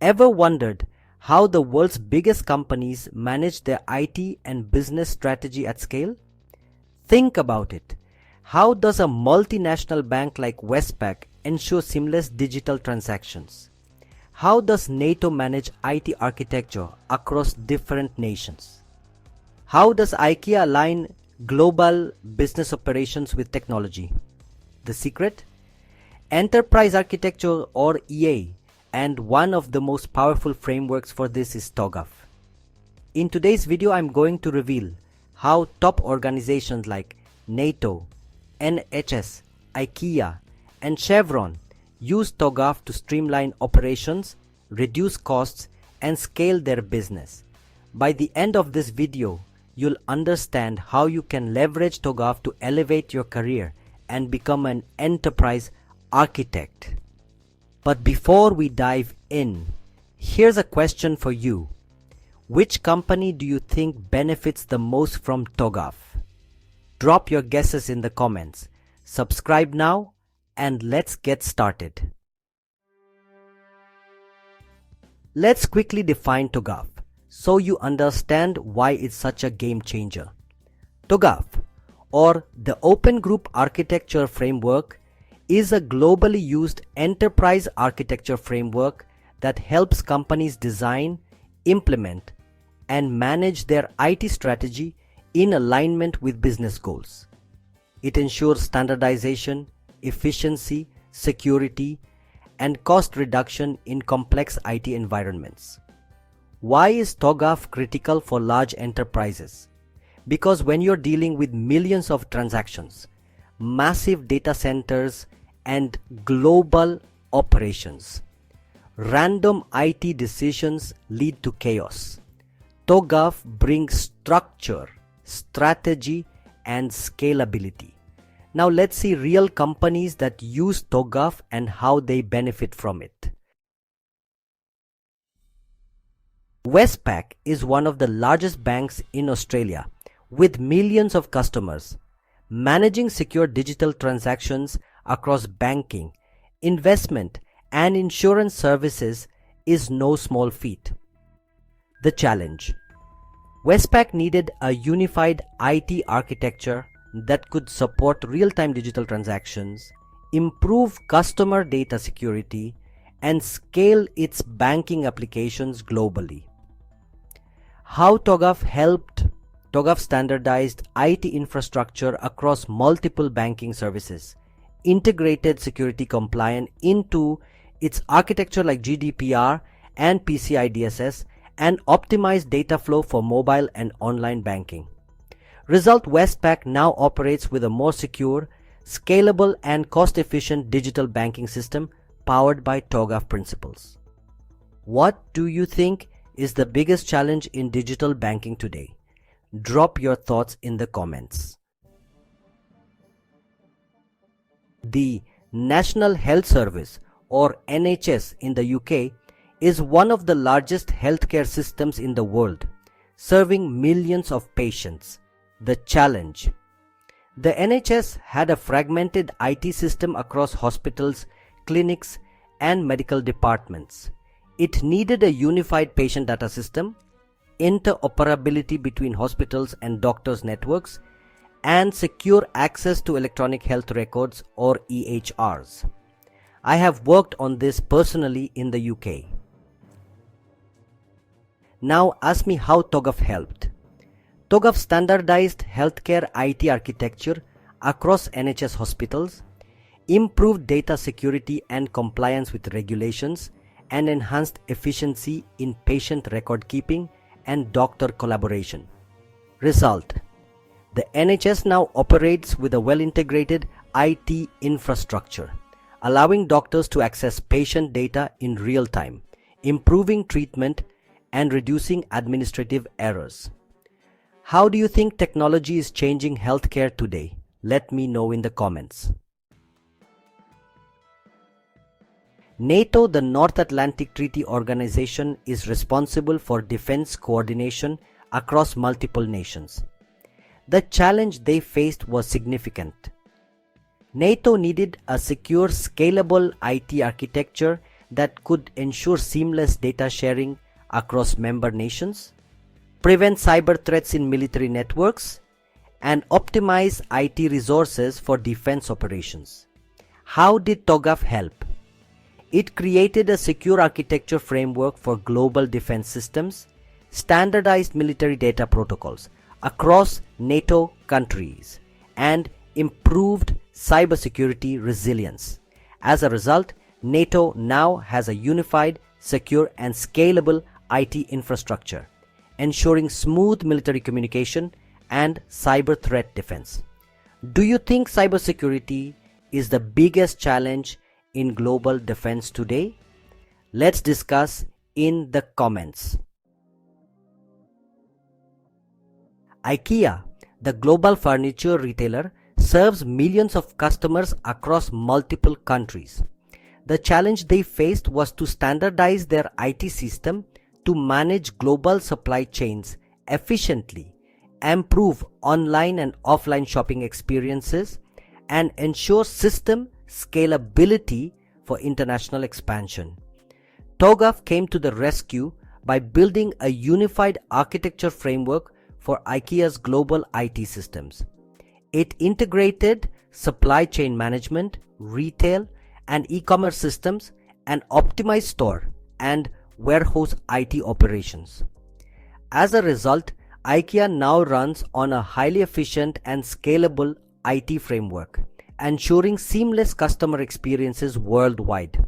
Ever wondered how the world's biggest companies manage their IT and business strategy at scale? Think about it. How does a multinational bank like Westpac ensure seamless digital transactions? How does NATO manage IT architecture across different nations? How does IKEA align global business operations with technology? The secret? Enterprise architecture, or EA, and one of the most powerful frameworks for this is TOGAF. In today's video, I'm going to reveal how top organizations like NATO, NHS, IKEA, and Chevron use TOGAF to streamline operations, reduce costs, and scale their business. By the end of this video, you'll understand how you can leverage TOGAF to elevate your career and become an enterprise architect. But before we dive in, here's a question for you. Which company do you think benefits the most from TOGAF? Drop your guesses in the comments. Subscribe now and let's get started. Let's quickly define TOGAF so you understand why it's such a game changer. TOGAF, or the Open Group Architecture Framework, is a globally used enterprise architecture framework that helps companies design, implement, and manage their IT strategy in alignment with business goals. It ensures standardization, efficiency, security, and cost reduction in complex IT environments. Why is TOGAF critical for large enterprises? Because when you're dealing with millions of transactions, massive data centers, and global operations, random IT decisions lead to chaos. TOGAF brings structure, strategy, and scalability. Now let's see real companies that use TOGAF and how they benefit from it. Westpac is one of the largest banks in Australia with millions of customers. Managing secure digital transactions across banking, investment, and insurance services is no small feat. The challenge: Westpac needed a unified IT architecture that could support real-time digital transactions, improve customer data security, and scale its banking applications globally. How TOGAF helped? TOGAF standardized IT infrastructure across multiple banking services, integrated security compliance into its architecture like GDPR and PCI DSS, and optimized data flow for mobile and online banking. Result: Westpac now operates with a more secure, scalable, and cost-efficient digital banking system powered by TOGAF principles. What do you think is the biggest challenge in digital banking today? Drop your thoughts in the comments. The National Health Service, or NHS in the UK, is one of the largest healthcare systems in the world, serving millions of patients. The challenge: the NHS had a fragmented IT system across hospitals, clinics, and medical departments. It needed a unified patient data system, interoperability between hospitals and doctors' networks, and secure access to electronic health records, or EHRs. I have worked on this personally in the UK. Now ask me how TOGAF helped. TOGAF standardized healthcare IT architecture across NHS hospitals, improved data security and compliance with regulations, and enhanced efficiency in patient record keeping and doctor collaboration. Result: the NHS now operates with a well-integrated IT infrastructure, allowing doctors to access patient data in real time, improving treatment and reducing administrative errors. How do you think technology is changing healthcare today? Let me know in the comments. NATO, the North Atlantic Treaty Organization, is responsible for defense coordination across multiple nations. The challenge they faced was significant. NATO needed a secure, scalable IT architecture that could ensure seamless data sharing across member nations, prevent cyber threats in military networks, and optimize IT resources for defense operations. How did TOGAF help? It created a secure architecture framework for global defense systems, standardized military data protocols across NATO countries, and improved cybersecurity resilience. As a result, NATO now has a unified, secure, and scalable IT infrastructure, ensuring smooth military communication and cyber threat defense. Do you think cybersecurity is the biggest challenge in global defense today? Let's discuss in the comments. IKEA, the global furniture retailer, serves millions of customers across multiple countries. The challenge they faced was to standardize their IT system to manage global supply chains efficiently, improve online and offline shopping experiences, and ensure system scalability for international expansion. TOGAF came to the rescue by building a unified architecture framework for IKEA's global IT systems. It integrated supply chain management, retail, and e-commerce systems, and optimized store and warehouse IT operations. As a result, IKEA now runs on a highly efficient and scalable IT framework, ensuring seamless customer experiences worldwide.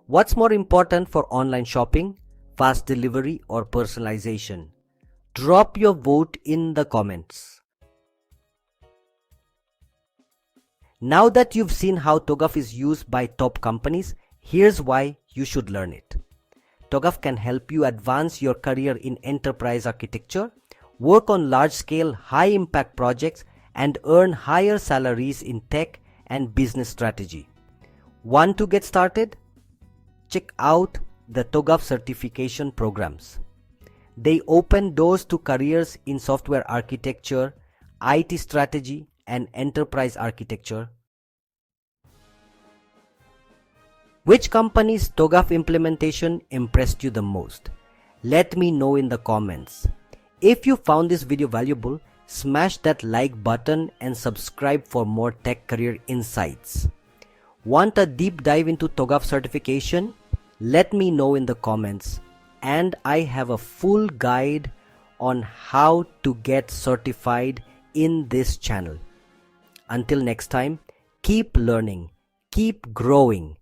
What's more important for online shopping, fast delivery, or personalization? Drop your vote in the comments. Now that you've seen how TOGAF is used by top companies, here's why you should learn it. TOGAF can help you advance your career in enterprise architecture, work on large-scale, high-impact projects, and earn higher salaries in tech and business strategy. Want to get started? Check out the TOGAF certification programs. They open doors to careers in software architecture, IT strategy, and enterprise architecture. Which company's TOGAF implementation impressed you the most? Let me know in the comments. If you found this video valuable, smash that like button and subscribe for more tech career insights. Want a deep dive into TOGAF certification? Let me know in the comments, and I have a full guide on how to get certified in this channel. Until next time, keep learning, keep growing,